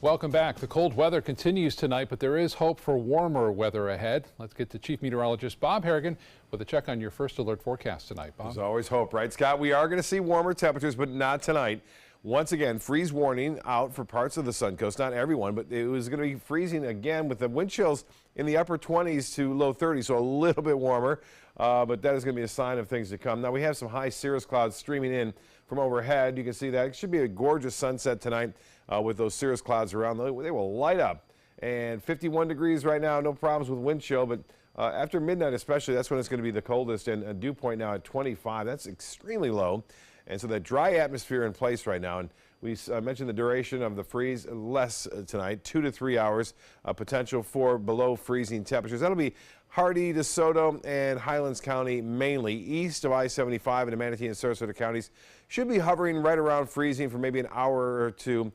Welcome back. The cold weather continues tonight, but there is hope for warmer weather ahead. Let's get to Chief Meteorologist Bob Harrigan with a check on your first alert forecast tonight. Bob? There's always hope, right, Scott? We are going to see warmer temperatures, but not tonight. Once again, freeze warning out for parts of the Suncoast. Not everyone, but it was going to be freezing again with the wind chills in the upper 20s to low 30s, so a little bit warmer. But that is going to be a sign of things to come. Now, we have some high cirrus clouds streaming in from overhead. You can see that. It should be a gorgeous sunset tonight with those cirrus clouds around. They will light up. And 51 degrees right now, no problems with wind chill. But after midnight especially, that's when it's going to be the coldest. And a dew point now at 25. That's extremely low. And so that dry atmosphere in place right now. And we mentioned the duration of the freeze, less tonight, 2 to 3 hours, potential for below freezing temperatures. That'll be Hardee, DeSoto, and Highlands County mainly. East of I-75 into Manatee and Sarasota counties should be hovering right around freezing for maybe an hour or two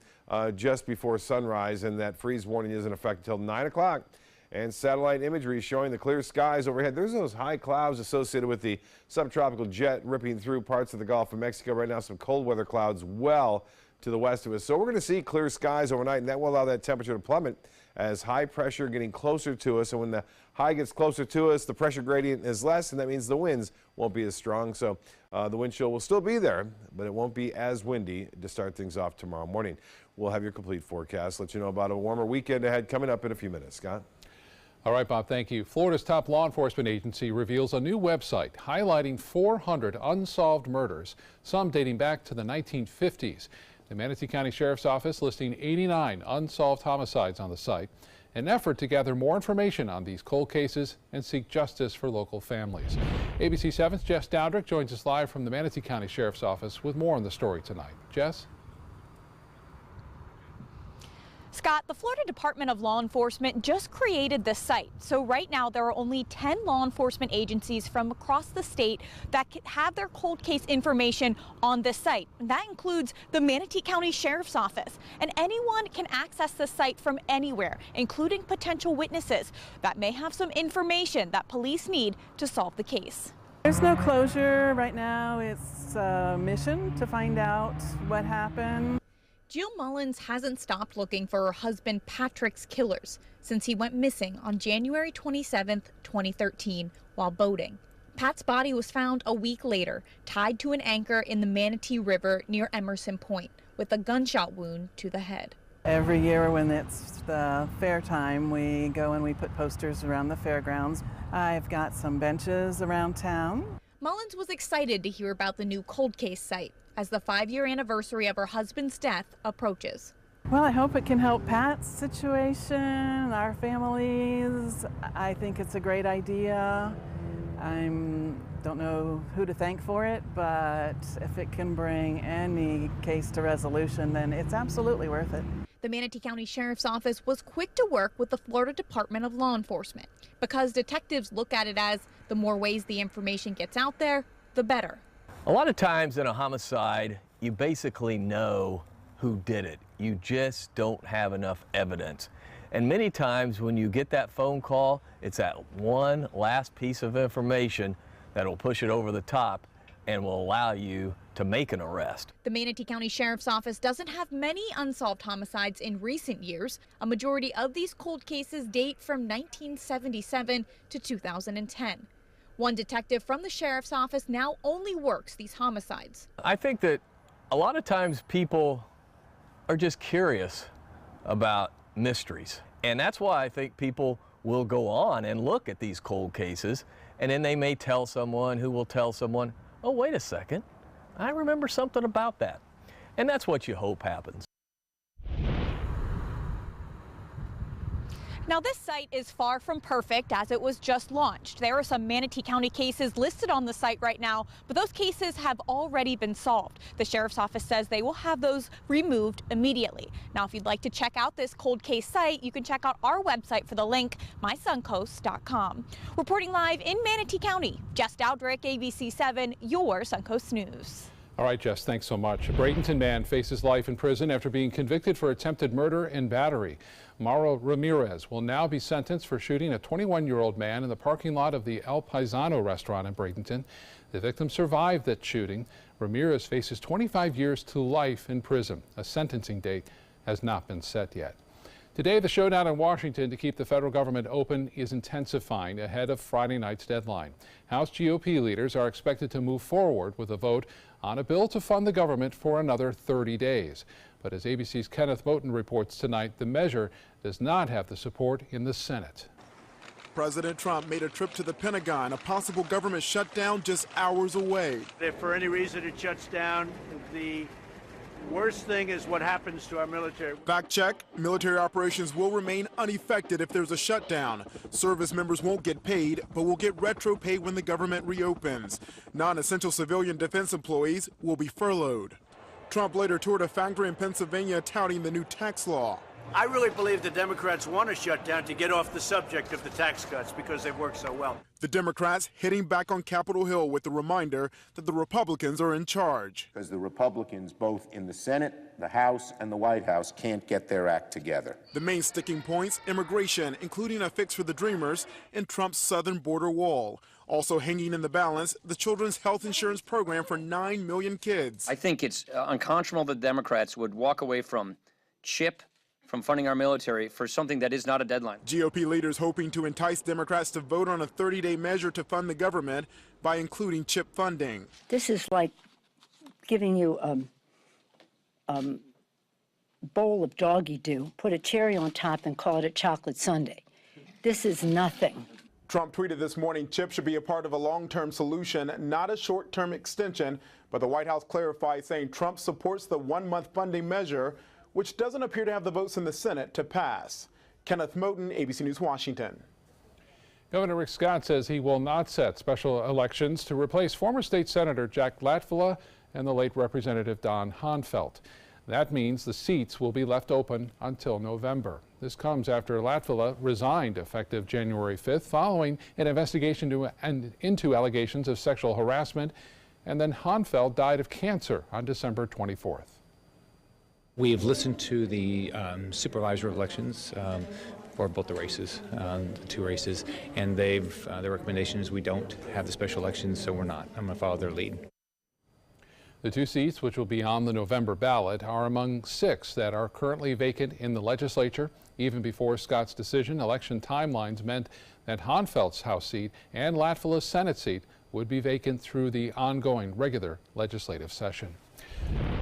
just before sunrise. And that freeze warning is in effect until 9 o'clock. And satellite imagery showing the clear skies overhead. There's those high clouds associated with the subtropical jet ripping through parts of the Gulf of Mexico right now. Some cold weather clouds well to the west of us. So we're going to see clear skies overnight, and that will allow that temperature to plummet as high pressure getting closer to us. And when the high gets closer to us, the pressure gradient is less, and that means the winds won't be as strong. So the wind chill will still be there, but it won't be as windy to start things off tomorrow morning. We'll have your complete forecast, let you know about a warmer weekend ahead coming up in a few minutes. Scott? All right, Bob, thank you. Florida's top law enforcement agency reveals a new website highlighting 400 unsolved murders, some dating back to the 1950s. The Manatee County Sheriff's Office listing 89 unsolved homicides on the site, an effort to gather more information on these cold cases and seek justice for local families. ABC 7's Jess Dowdrick joins us live from the Manatee County Sheriff's Office with more on the story tonight. Jess? Scott, the Florida Department of Law Enforcement just created this site. So right now there are only 10 law enforcement agencies from across the state that have their cold case information on this site. And that includes the Manatee County Sheriff's Office. And anyone can access the site from anywhere, including potential witnesses that may have some information that police need to solve the case. There's no closure right now. It's a mission to find out what happened. Jill Mullins hasn't stopped looking for her husband Patrick's killers since he went missing on January 27, 2013, while boating. Pat's body was found a week later, tied to an anchor in the Manatee River near Emerson Point, with a gunshot wound to the head. Every year when it's the fair time, we go and we put posters around the fairgrounds. I've got some benches around town. Mullins was excited to hear about the new cold case site as the 5-year anniversary of her husband's death approaches. Well, I hope it can help Pat's situation, our families. I think it's a great idea. I don't know who to thank for it, but if it can bring any case to resolution, then it's absolutely worth it. The Manatee County Sheriff's Office was quick to work with the Florida Department of Law Enforcement because detectives look at it as the more ways the information gets out there, the better. A lot of times in a homicide, you basically know who did it. You just don't have enough evidence. And many times when you get that phone call, it's that one last piece of information that'll push it over the top and will allow you to make an arrest. The Manatee County Sheriff's Office doesn't have many unsolved homicides in recent years. A majority of these cold cases date from 1977 to 2010. One detective from the Sheriff's Office now only works these homicides. I think that a lot of times people are just curious about mysteries. And that's why I think people will go on and look at these cold cases, and then they may tell someone who will tell someone, oh, wait a second, I remember something about that. And that's what you hope happens. Now, this site is far from perfect as it was just launched. There are some Manatee County cases listed on the site right now, but those cases have already been solved. The Sheriff's Office says they will have those removed immediately. Now, if you'd like to check out this cold case site, you can check out our website for the link, mysuncoast.com. Reporting live in Manatee County, Jess Dowdrick, ABC 7, your Suncoast News. All right, Jess, thanks so much. A Bradenton man faces life in prison after being convicted for attempted murder and battery. Mauro Ramirez will now be sentenced for shooting a 21-year-old man in the parking lot of the El Paisano restaurant in Bradenton. The victim survived that shooting. Ramirez faces 25 years to life in prison. A sentencing date has not been set yet. Today, the showdown in Washington to keep the federal government open is intensifying ahead of Friday night's deadline. House GOP leaders are expected to move forward with a vote on a bill to fund the government for another 30 days. But as ABC's Kenneth Moten reports tonight, the measure does not have the support in the Senate. President Trump made a trip to the Pentagon, a possible government shutdown just hours away. If for any reason it shuts down, the worst thing is what happens to our military. Fact check, military operations will remain unaffected if there's a shutdown. Service members won't get paid, but will get retro pay when the government reopens. Non-essential civilian defense employees will be furloughed. Trump later toured a factory in Pennsylvania touting the new tax law. I really believe the Democrats want a shutdown to get off the subject of the tax cuts because they've worked so well. The Democrats hitting back on Capitol Hill with the reminder that the Republicans are in charge. Because the Republicans, both in the Senate, the House, and the White House, can't get their act together. The main sticking points, immigration, including a fix for the Dreamers, and Trump's southern border wall. Also hanging in the balance, the children's health insurance program for 9 million kids. I think it's unconscionable that Democrats would walk away from CHIP, from funding our military, for something that is not a deadline. GOP leaders hoping to entice Democrats to vote on a 30-day measure to fund the government by including CHIP funding. This is like giving you a bowl of doggy-doo, put a cherry on top and call it a chocolate sundae. This is nothing. Trump tweeted this morning CHIP should be a part of a long-term solution, not a short-term extension, but the White House clarified, saying Trump supports the one-month funding measure, which doesn't appear to have the votes in the Senate to pass. Kenneth Moten, ABC News, Washington. Governor Rick Scott says he will not set special elections to replace former state Senator Jack Latvala and the late Representative Don Honfeld. That means the seats will be left open until November. This comes after Latvala resigned effective January 5th following an investigation into allegations of sexual harassment, and then Honfeld died of cancer on December 24th. We have listened to the supervisor of elections for both the races, the two races, and their recommendation is we don't have the special elections, so we're not. I'm going to follow their lead. The two seats, which will be on the November ballot, are among 6 that are currently vacant in the legislature. Even before Scott's decision, election timelines meant that Honfeld's House seat and Latvala's Senate seat would be vacant through the ongoing regular legislative session.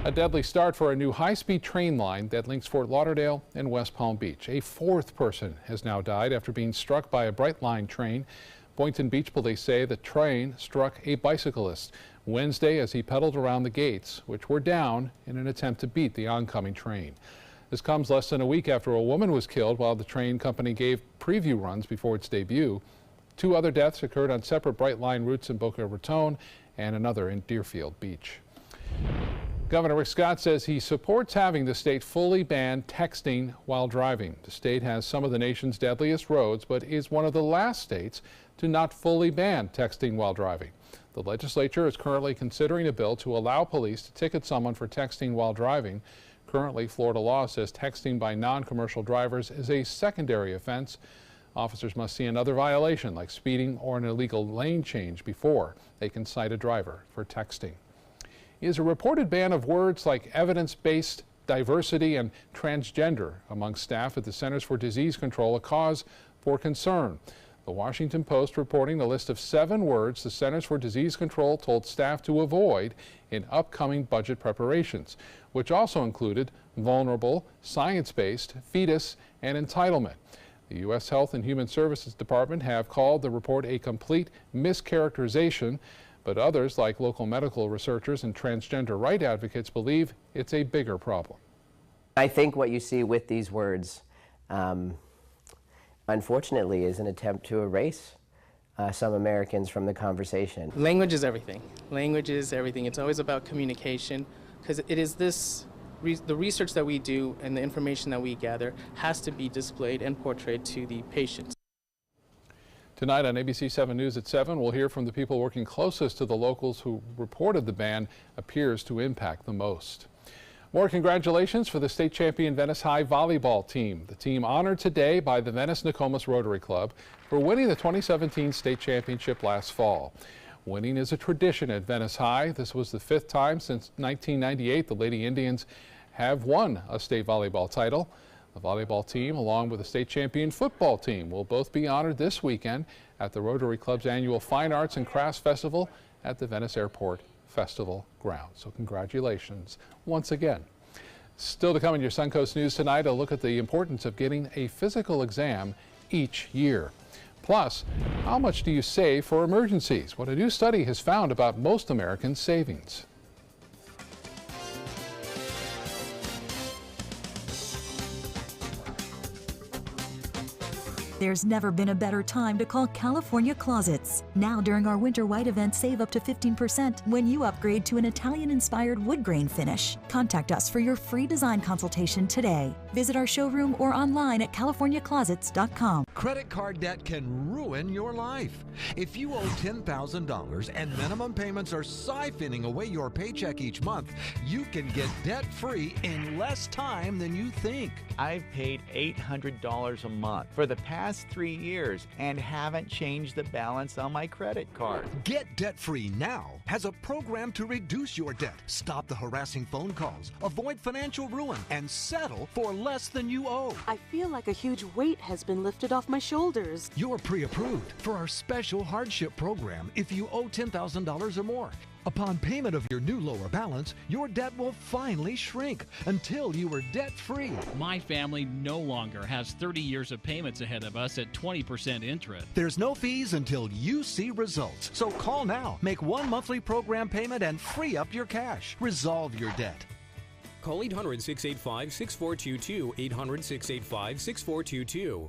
A deadly start for a new high-speed train line that links Fort Lauderdale and West Palm Beach. A 4th person has now died after being struck by a Brightline train. Boynton Beach police say the train struck a bicyclist Wednesday as he pedaled around the gates, which were down in an attempt to beat the oncoming train. This comes less than a week after a woman was killed while the train company gave preview runs before its debut. 2 other deaths occurred on separate Brightline routes in Boca Raton and another in Deerfield Beach. Governor Rick Scott says he supports having the state fully ban texting while driving. The state has some of the nation's deadliest roads, but is one of the last states to not fully ban texting while driving. The legislature is currently considering a bill to allow police to ticket someone for texting while driving. Currently, Florida law says texting by non-commercial drivers is a secondary offense. Officers must see another violation like speeding or an illegal lane change before they can cite a driver for texting. Is a reported ban of words like evidence-based, diversity, and transgender among staff at the Centers for Disease Control a cause for concern. The Washington Post reporting the list of 7 words the Centers for Disease Control told staff to avoid in upcoming budget preparations, which also included vulnerable, science-based, fetus, and entitlement. The U.S. Health and Human Services Department have called the report a complete mischaracterization, but others, like local medical researchers and transgender right advocates, believe it's a bigger problem. I think what you see with these words, unfortunately, is an attempt to erase some Americans from the conversation. Language is everything. Language is everything. It's always about communication, because it is the research that we do and the information that we gather has to be displayed and portrayed to the patients. Tonight on ABC 7 News at 7, we'll hear from the people working closest to the locals who reported the ban appears to impact the most. More congratulations for the state champion Venice High volleyball team. The team honored today by the Venice Nokomis Rotary Club for winning the 2017 state championship last fall. Winning is a tradition at Venice High. This was the 5th time since 1998 the Lady Indians have won a state volleyball title. The volleyball team, along with the state champion football team, will both be honored this weekend at the Rotary Club's annual Fine Arts and Crafts Festival at the Venice Airport Festival Ground. So congratulations once again. Still to come in your Suncoast News tonight, a look at the importance of getting a physical exam each year. Plus, how much do you save for emergencies? What a new study has found about most Americans' savings. There's never been a better time to call California Closets. Now during our Winter White event, save up to 15% when you upgrade to an Italian-inspired wood grain finish. Contact us for your free design consultation today. Visit our showroom or online at californiaclosets.com. Credit card debt can ruin your life. If you owe $10,000 and minimum payments are siphoning away your paycheck each month, you can get debt-free in less time than you think. I've paid $800 a month for the past 3 years and haven't changed the balance on my credit card. Get debt-free now has a program to reduce your debt, stop the harassing phone calls, avoid financial ruin, and settle for less than you owe. I feel like a huge weight has been lifted off my shoulders. You're pre-approved for our special hardship program if you owe $10,000 or more. Upon payment of your new lower balance, your debt will finally shrink until you are debt-free. My family no longer has 30 years of payments ahead of us at 20% interest. There's no fees until you see results. So call now, make one monthly program payment, and free up your cash. Resolve your debt. Call 800-685-6422, 800-685-6422.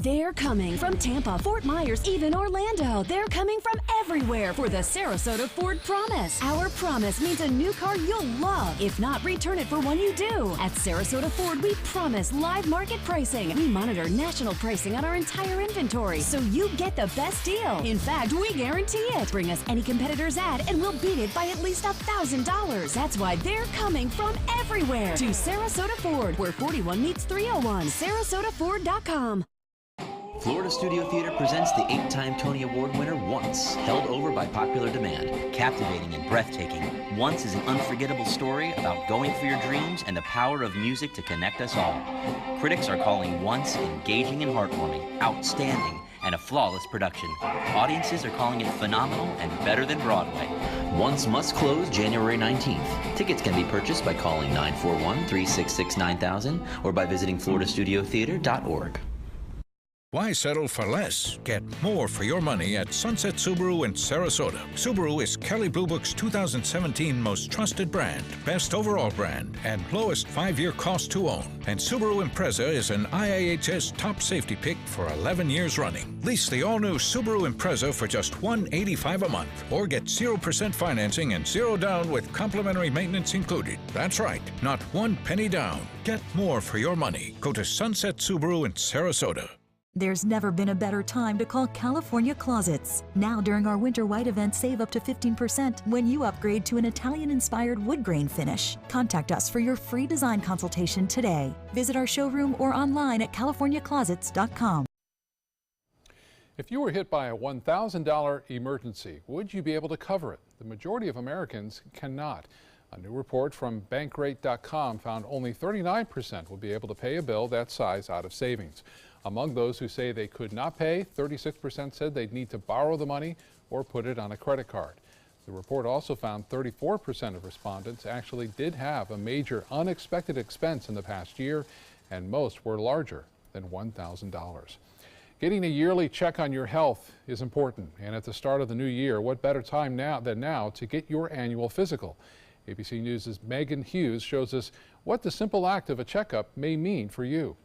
They're coming from Tampa, Fort Myers, even Orlando. They're coming from everywhere for the Sarasota Ford Promise. Our promise means a new car you'll love. If not, return it for one you do. At Sarasota Ford, we promise live market pricing. We monitor national pricing on our entire inventory, so you get the best deal. In fact, we guarantee it. Bring us any competitor's ad, and we'll beat it by at least $1,000. That's why they're coming from everywhere to Sarasota Ford, where 41 meets 301. SarasotaFord.com. Florida Studio Theater presents the 8-time Tony Award winner Once, held over by popular demand. Captivating and breathtaking, Once is an unforgettable story about going for your dreams and the power of music to connect us all. Critics are calling Once engaging and heartwarming, outstanding, and a flawless production. Audiences are calling it phenomenal and better than Broadway. Once must close January 19th. Tickets can be purchased by calling 941-366-9000 or by visiting floridastudiotheater.org. Why settle for less? Get more for your money at Sunset Subaru in Sarasota. Subaru is Kelley Blue Book's 2017 most trusted brand, best overall brand, and lowest 5-year cost to own. And Subaru Impreza is an IIHS top safety pick for 11 years running. Lease the all-new Subaru Impreza for just $185 a month, or get 0% financing and 0 down with complimentary maintenance included. That's right, not 1 penny down. Get more for your money. Go to Sunset Subaru in Sarasota. There's never been a better time to call California Closets. Now during our Winter White event, save up to 15% when you upgrade to an Italian-inspired wood grain finish. Contact us for your free design consultation today. Visit our showroom or online at californiaclosets.com. If you were hit by a $1,000 emergency, would you be able to cover it? The majority of Americans cannot. A new report from Bankrate.com found only 39% will be able to pay a bill that size out of savings. Among those who say they could not pay, 36% said they'd need to borrow the money or put it on a credit card. The report also found 34% of respondents actually did have a major unexpected expense in the past year, and most were larger than $1,000. Getting a yearly check on your health is important, and at the start of the new year, what better time than now to get your annual physical? ABC News' Megan Hughes shows us what the simple act of a checkup may mean for you.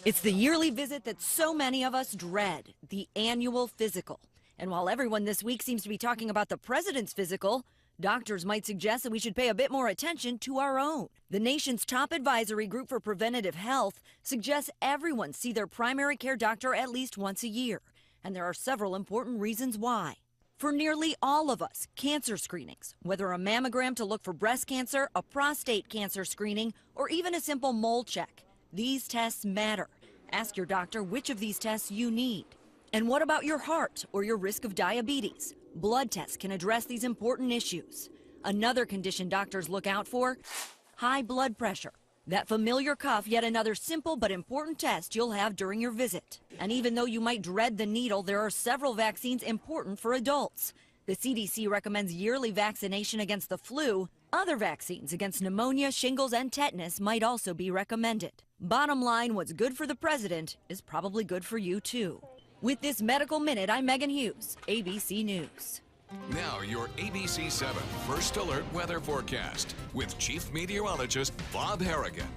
It's the yearly visit that so many of us dread, the annual physical. And while everyone this week seems to be talking about the president's physical, doctors might suggest that we should pay a bit more attention to our own. The nation's top advisory group for preventative health suggests everyone see their primary care doctor at least once a year. And there are several important reasons why. For nearly all of us, cancer screenings, whether a mammogram to look for breast cancer, a prostate cancer screening, or even a simple mole check, these tests matter. Ask your doctor which of these tests you need. And what about your heart or your risk of diabetes? Blood tests can address these important issues. Another condition doctors look out for, high blood pressure. That familiar cough, yet another simple but important test you'll have during your visit. And even though you might dread the needle, there are several vaccines important for adults. The CDC recommends yearly vaccination against the flu. Other vaccines against pneumonia, shingles, and tetanus might also be recommended. Bottom line, what's good for the president is probably good for you too. With this Medical Minute, I'm Megan Hughes, ABC News. Now your ABC 7 First Alert weather forecast with Chief Meteorologist Bob Harrigan.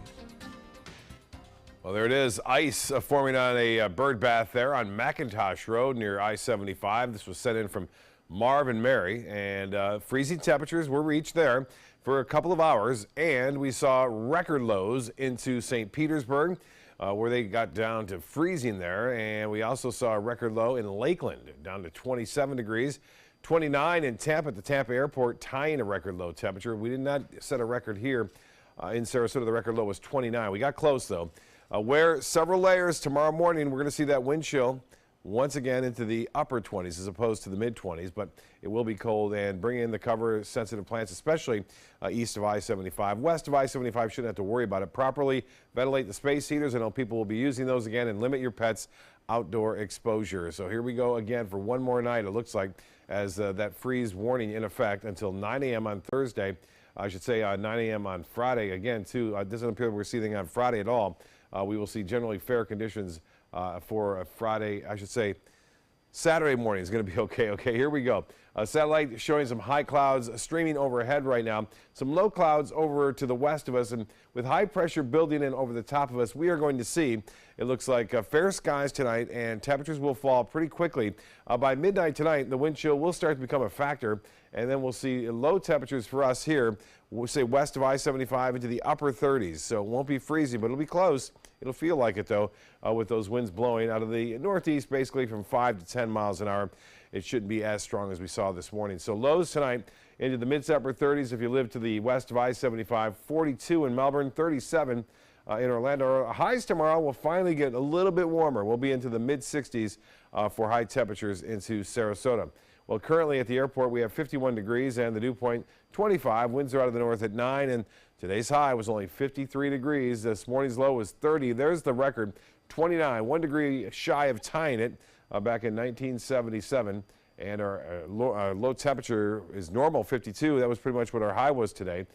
Well, there it is. Ice forming on a bird bath there on McIntosh Road near I-75. This was sent in from Marv and Mary, and freezing temperatures were reached there for a couple of hours, and we saw record lows into St. Petersburg, where they got down to freezing there, and we also saw a record low in Lakeland, down to 27 degrees, 29 in Tampa at the Tampa airport, tying a record low temperature. We did not set a record here in Sarasota. The record low was 29. We got close, though. Wear several layers tomorrow morning. We're going to see that wind chill once again into the upper 20s as opposed to the mid 20s, but it will be cold, and bring in the cover sensitive plants, especially east of I-75. West of I-75 shouldn't have to worry about it. Properly ventilate the space heaters. I know people will be using those again, and limit your pets' outdoor exposure. So here we go again for one more night, it looks like, as that freeze warning in effect until 9 a.m. on Thursday. I should say 9 a.m. on Friday again, too. It doesn't appear we're seeing anything on Friday at all. We will see generally fair conditions for Friday, I should say Saturday morning is going to be okay. Okay, here we go. Satellite showing some high clouds streaming overhead right now. Some low clouds over to the west of us, and with high pressure building in over the top of us, we are going to see, it looks like fair skies tonight, and temperatures will fall pretty quickly. By midnight tonight, the wind chill will start to become a factor, and then we'll see low temperatures for us here, we'll say west of I-75 into the upper 30s. So it won't be freezing, but it'll be close. It'll feel like it, though, with those winds blowing out of the northeast, basically from 5 to 10 miles an hour. It shouldn't be as strong as we saw this morning. So lows tonight into the mid to upper 30s if you live to the west of I-75, 42 in Melbourne, 37 in Orlando. Highs tomorrow will finally get a little bit warmer. We'll be into the mid 60s for high temperatures into Sarasota. Well, currently at the airport we have 51 degrees and the dew point 25. Winds are out of the north at 9, and today's high was only 53 degrees. This morning's low was 30. There's the record, 29, 1 degree shy of tying it back in 1977. And our low temperature is normal, 52. That was pretty much what our high was today.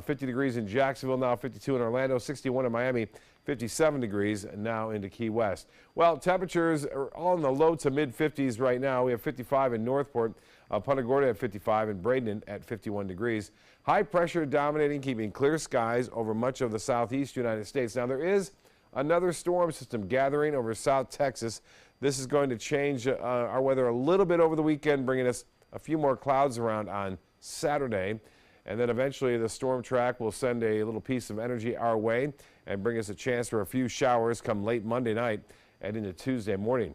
50 degrees in Jacksonville, now 52 in Orlando, 61 in Miami, 57 degrees now into Key West. Well, temperatures are all in the low to mid 50s right now. We have 55 in Northport, Punta Gorda at 55, and Braden at 51 degrees. High pressure dominating, keeping clear skies over much of the southeast United States. Now, there is another storm system gathering over South Texas. This is going to change our weather a little bit over the weekend, bringing us a few more clouds around on Saturday. And then eventually the storm track will send a little piece of energy our way and bring us a chance for a few showers come late Monday night and into Tuesday morning.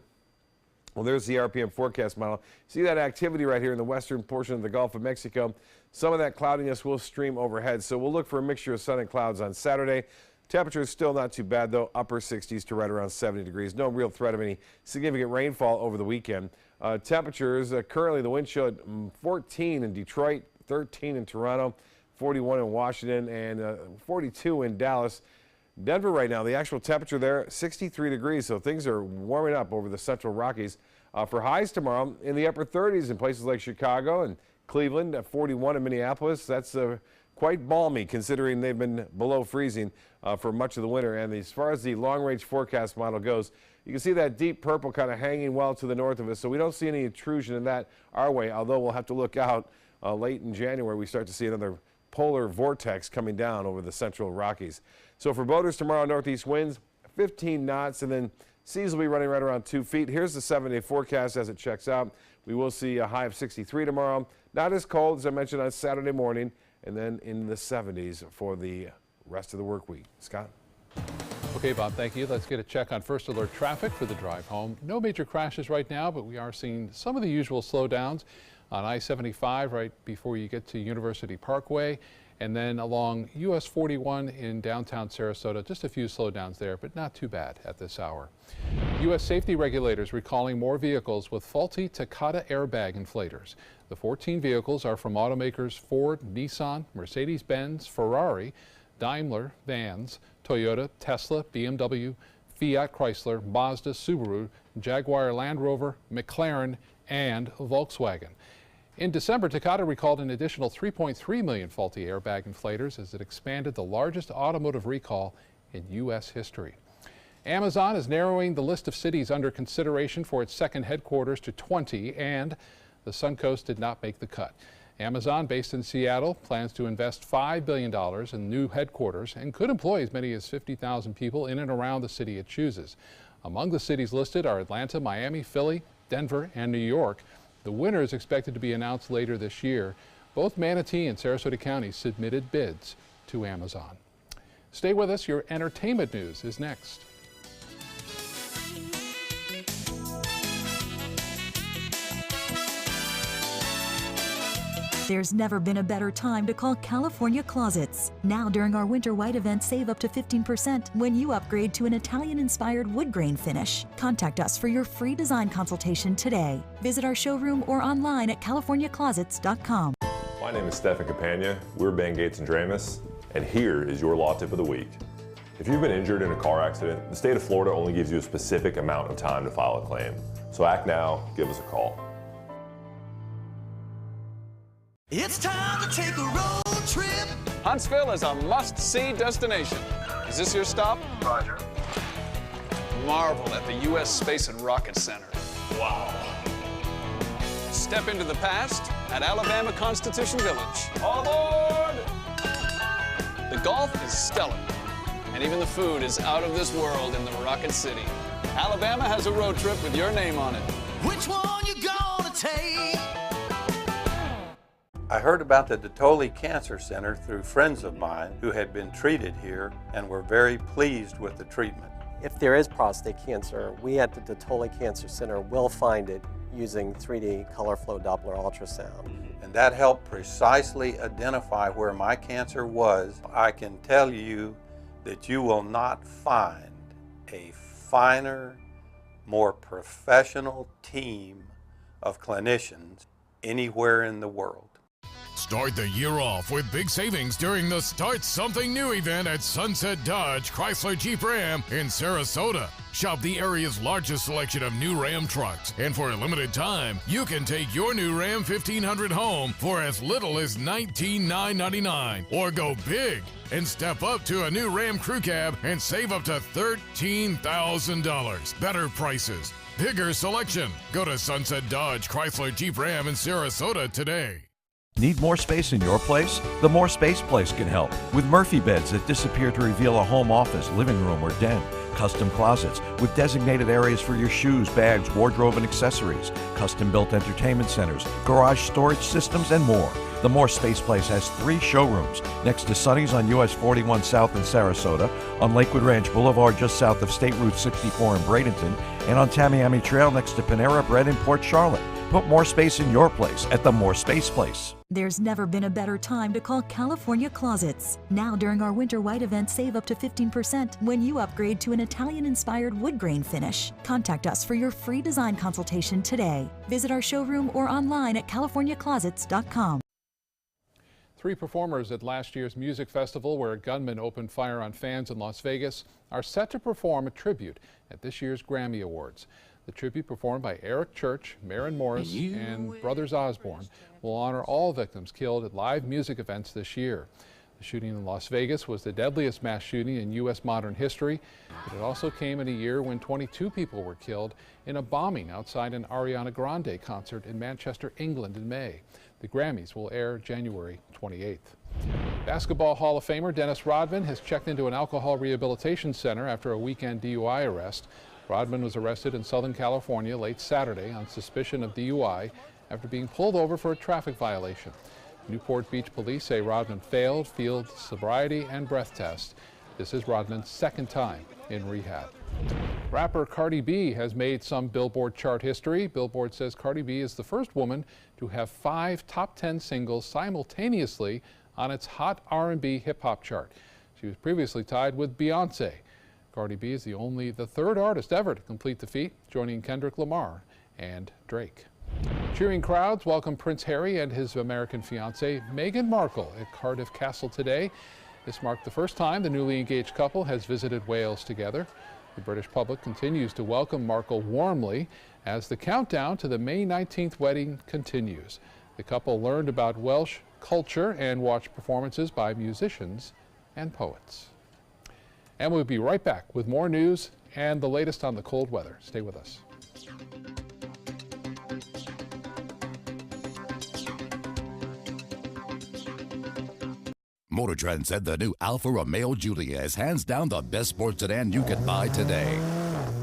Well, there's the RPM forecast model. See that activity right here in the western portion of the Gulf of Mexico? Some of that cloudiness will stream overhead, so we'll look for a mixture of sun and clouds on Saturday. Temperatures still not too bad, though, upper 60s to right around 70 degrees. No real threat of any significant rainfall over the weekend. Temperatures, currently the wind chill at 14 in Detroit, 13 in Toronto, 41 in Washington, and 42 in Dallas. Denver right now, the actual temperature there, 63 degrees, so things are warming up over the Central Rockies. For highs tomorrow in the upper 30s in places like Chicago and Cleveland, at 41 in Minneapolis. That's quite balmy considering they've been below freezing for much of the winter. And as far as the long-range forecast model goes, you can see that deep purple kind of hanging well to the north of us, so we don't see any intrusion in that our way, although we'll have to look out late in January. We start to see another polar vortex coming down over the Central Rockies. So for boaters tomorrow, northeast winds 15 knots, and then seas will be running right around 2 feet. Here's the 7-day forecast as it checks out. We will see a high of 63 tomorrow. Not as cold as I mentioned on Saturday morning, and then in the 70s for the rest of the work week. Scott? Okay, Bob, thank you. Let's get a check on First Alert traffic for the drive home. No major crashes right now, but we are seeing some of the usual slowdowns on I-75 right before you get to University Parkway, and then along US 41 in downtown Sarasota. Just a few slowdowns there, but not too bad at this hour. U.S. safety regulators recalling more vehicles with faulty Takata airbag inflators. The 14 vehicles are from automakers Ford, Nissan, Mercedes-Benz, Ferrari, Daimler, Vans, Toyota, Tesla, BMW, Fiat Chrysler, Mazda, Subaru, Jaguar Land Rover, McLaren, and Volkswagen. In December, Takata recalled an additional 3.3 million faulty airbag inflators as it expanded the largest automotive recall in U.S. history. Amazon is narrowing the list of cities under consideration for its second headquarters to 20, and the Suncoast did not make the cut. Amazon, based in Seattle, plans to invest $5 billion in new headquarters and could employ as many as 50,000 people in and around the city it chooses. Among the cities listed are Atlanta, Miami, Philly, Denver, and New York. The winner is expected to be announced later this year. Both Manatee and Sarasota counties submitted bids to Amazon. Stay with us. Your entertainment news is next. There's never been a better time to call California Closets. Now during our Winter White event, save up to 15% when you upgrade to an Italian-inspired wood grain finish. Contact us for your free design consultation today. Visit our showroom or online at californiaclosets.com. My name is Stefan Campagna. We're Ben Gates and Dramus, and here is your law tip of the week. If you've been injured in a car accident, the state of Florida only gives you a specific amount of time to file a claim. So act now, give us a call. It's time to take a road trip. Huntsville is a must-see destination. Is this your stop? Roger. Marvel at the U.S. Space and Rocket Center. Wow. Step into the past at Alabama Constitution Village. All aboard! The golf is stellar, and even the food is out of this world in the Rocket City. Alabama has a road trip with your name on it. Which one you gonna take? I heard about the Dotoli Cancer Center through friends of mine who had been treated here and were very pleased with the treatment. If there is prostate cancer, we at the Dotoli Cancer Center will find it using 3D color flow Doppler ultrasound. And that helped precisely identify where my cancer was. I can tell you that you will not find a finer, more professional team of clinicians anywhere in the world. Start the year off with big savings during the Start Something New event at Sunset Dodge Chrysler Jeep Ram in Sarasota. Shop the area's largest selection of new Ram trucks, and for a limited time, you can take your new Ram 1500 home for as little as $19,999. Or go big and step up to a new Ram Crew Cab and save up to $13,000. Better prices, bigger selection. Go to Sunset Dodge Chrysler Jeep Ram in Sarasota today. Need more space in your place? The More Space Place can help with Murphy beds that disappear to reveal a home office, living room, or den. Custom closets with designated areas for your shoes, bags, wardrobe, and accessories. Custom-built entertainment centers, garage storage systems, and more. The More Space Place has 3 showrooms next to Sonny's on US 41 South in Sarasota, on Lakewood Ranch Boulevard just south of State Route 64 in Bradenton, and on Tamiami Trail next to Panera Bread in Port Charlotte. Put more space in your place at the More Space Place. There's never been a better time to call California Closets. Now during our Winter White event, save up to 15% when you upgrade to an Italian-inspired wood grain finish. Contact us for your free design consultation today. Visit our showroom or online at californiaclosets.com. 3 performers at last year's music festival, where a gunman opened fire on fans in Las Vegas, are set to perform a tribute at this year's Grammy Awards. The tribute, performed by Eric Church, Maren Morris, and Brothers Osborne, will honor all victims killed at live music events this year. The shooting in Las Vegas was the deadliest mass shooting in U.S. modern history, but it also came in a year when 22 people were killed in a bombing outside an Ariana Grande concert in Manchester, England in May. The Grammys will air January 28th. Basketball Hall of Famer Dennis Rodman has checked into an alcohol rehabilitation center after a weekend DUI arrest. Rodman was arrested in Southern California late Saturday on suspicion of DUI after being pulled over for a traffic violation. Newport Beach police say Rodman failed field sobriety and breath test. This is Rodman's second time in rehab. Rapper Cardi B has made some Billboard chart history. Billboard says Cardi B is the first woman to have 5 top 10 singles simultaneously on its Hot R&B Hip Hop chart. She was previously tied with Beyonce. Cardi B is the 3rd artist ever to complete the feat, joining Kendrick Lamar and Drake. Cheering crowds welcome Prince Harry and his American fiancée Meghan Markle at Cardiff Castle today. This marked the first time the newly engaged couple has visited Wales together. The British public continues to welcome Markle warmly as the countdown to the May 19th wedding continues. The couple learned about Welsh culture and watched performances by musicians and poets. And we'll be right back with more news and the latest on the cold weather. Stay with us. Motor Trend said the new Alfa Romeo Giulia is hands down the best sports sedan you can buy today.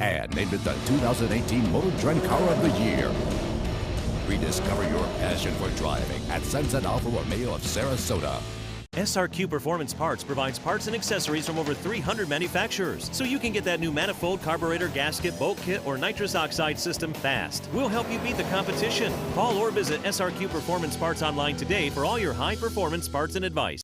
And named it the 2018 Motor Trend Car of the Year. Rediscover your passion for driving at Sunset Alfa Romeo of Sarasota. SRQ Performance Parts provides parts and accessories from over 300 manufacturers, so you can get that new manifold, carburetor, gasket, bolt kit, or nitrous oxide system fast. We'll help you beat the competition. Call or visit SRQ Performance Parts online today for all your high-performance parts and advice.